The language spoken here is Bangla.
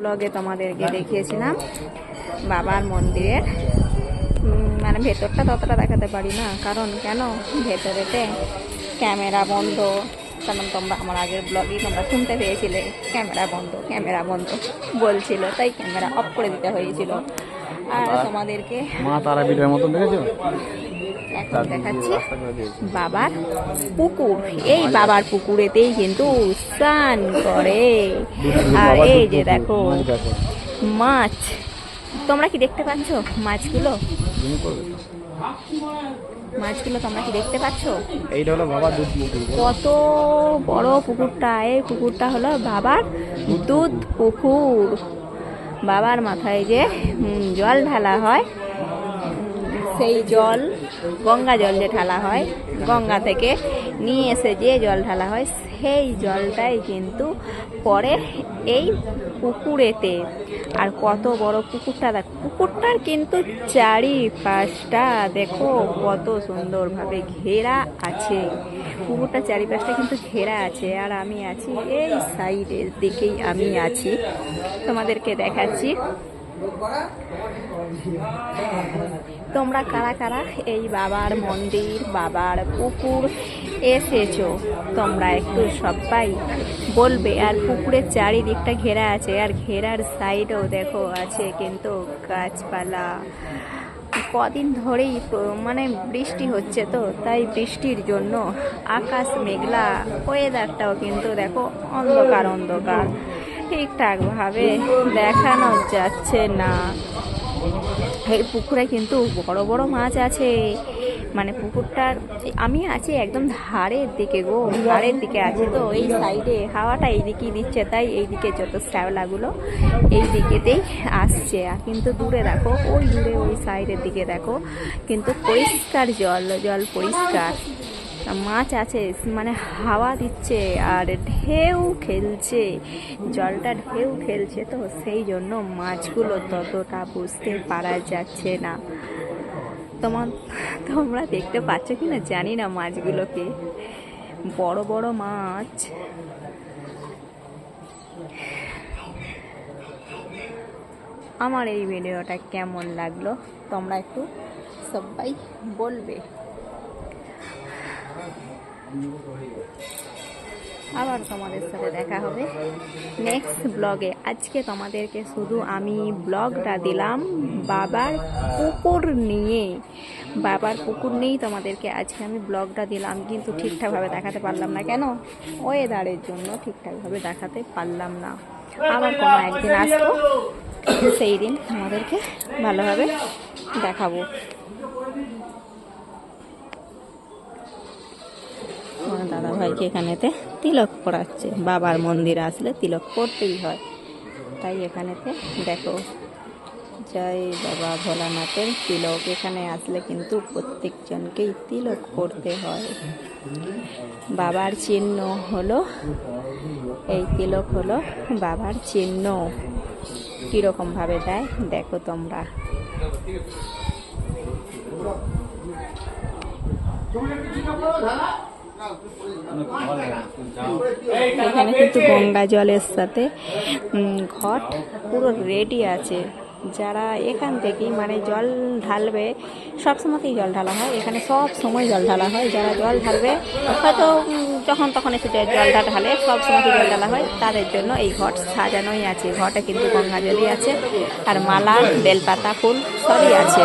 ব্লগে তোমাদেরকে দেখিয়েছিলাম বাবার মন্দিরের মানে ভেতরটা ততটা দেখাতে পারি না, কারণ কেন ভেতরেতে ক্যামেরা বন্ধ। কারণ তোমরা আমার আগের ব্লগেই তোমরা শুনতে পেয়েছিলে ক্যামেরা বন্ধ বলছিল, তাই ক্যামেরা অফ করে দিতে হয়েছিল। আর তোমাদেরকে মা তারা ভিডিওর মতন দেখেছো, এখন দেখাচ্ছি বাবার পুকুর। এই বাবার পুকুরেতেই কিন্তু স্নান করে। আর এই যে দেখো মাছ, তোমরা কি দেখতে পাচ্ছ মাছগুলো? তোমরা কি দেখতে পাচ্ছ? এইটা হলো বাবার দুধ পুকুর। কত বড় পুকুরটা! এই পুকুরটা হলো বাবার দুধ পুকুর। বাবার মাথায় যে জল ঢালা হয়, সেই জল গঙ্গা জল যে ঢালা হয়, গঙ্গা থেকে নিয়ে এসে যে জল ঢালা হয়, সেই জলটাই কিন্তু পড়ে এই পুকুরেতে। আর কত বড় পুকুরটা দেখো, পুকুরটার কিন্তু চারিপাশটা দেখো কত সুন্দরভাবে ঘেরা আছে। পুকুরটার চারিপাশটা কিন্তু ঘেরা আছে। আর আমি আছি এই সাইডের দিকেই, আমি আছি, তোমাদেরকে দেখাচ্ছি। তোমরা কারা কারা এই বাবার মন্দির, বাবার পুকুর এসেছো, তোমরা একটু সবাই বলবে। আর পুকুরের চারিদিকটা ঘেরা আছে, আর ঘেরার সাইডেও দেখো আছে কিন্তু গাছপালা। কদিন ধরেই মানে বৃষ্টি হচ্ছে, তো তাই বৃষ্টির জন্য আকাশ মেঘলা, ওয়েদারটাও কিন্তু দেখো অন্ধকার অন্ধকার, ঠিকঠাকভাবে দেখানো যাচ্ছে না। এই পুকুরে কিন্তু বড় বড় মাছ আছে। মানে পুকুরটার আমি আছি একদম ধারের দিকে গো, ধারের দিকে আছি, তো এই সাইডে হাওয়াটা এইদিকেই দিচ্ছে, তাই এইদিকে যত শ্যাওলাগুলো এই দিকেতেই আসছে। আর কিন্তু দূরে দেখো, ওই দূরে ওই সাইডের দিকে দেখো কিন্তু পরিষ্কার জল পরিষ্কার, মাছ আছে, মানে হাওয়া দিচ্ছে আর ঢেউ খেলছে, জলটা ঢেউ খেলছে, তো সেই জন্য মাছগুলো ততটা বুঝতে পারা যাচ্ছে না। তোমরা দেখতে পাচ্ছ কি না জানি না, মাছগুলোকে বড় বড় মাছ। আমার এই ভিডিওটা কেমন লাগলো তোমরা একটু সবাই বলবে। আবার তোমাদের সাথে দেখা হবে নেক্সট ব্লগে। আজকে তোমাদেরকে শুধু আমি ব্লগটা দিলাম বাবার পুকুর নিয়ে, তোমাদেরকে আজকে আমি ব্লগটা দিলাম, কিন্তু ঠিকঠাকভাবে দেখাতে পারলাম না। কেন? ওয়েদারের জন্য ঠিকঠাকভাবে দেখাতে পারলাম না। আবার কোনো একদিন আসবো, সেই দিন তোমাদেরকে ভালোভাবে দেখাবো। দাদা ভাইকে এখানেতে তিলক পড়াচ্ছে। বাবার মন্দিরে আসলে তিলক পড়তেই হয়, তাই এখানেতে দেখো জয় বাবা ভোলানাথের তিলক। এখানে আসলে কিন্তু প্রত্যেকজনকেই তিলক পড়তে হয়। বাবার চিহ্ন হলো এই তিলক, হলো বাবার চিহ্ন। কীরকমভাবে দেয় দেখো তোমরা। এখানে কিন্তু গঙ্গা জলের সাথে ঘট পুরো রেডি আছে। যারা এখান থেকেই মানে জল ঢালবে, সবসময়তেই জল ঢালা হয় এখানে, সব সময় জল ঢালা হয়। যারা জল ঢালবে হয়তো যখন তখন এসে জলটা ঢালে, সব সময়তেই জল ঢালা হয়, তাদের জন্য এই ঘট সাজানোই আছে। ঘটে কিন্তু গঙ্গা জলই আছে, আর মালা, বেলপাতা, ফুল সবই আছে।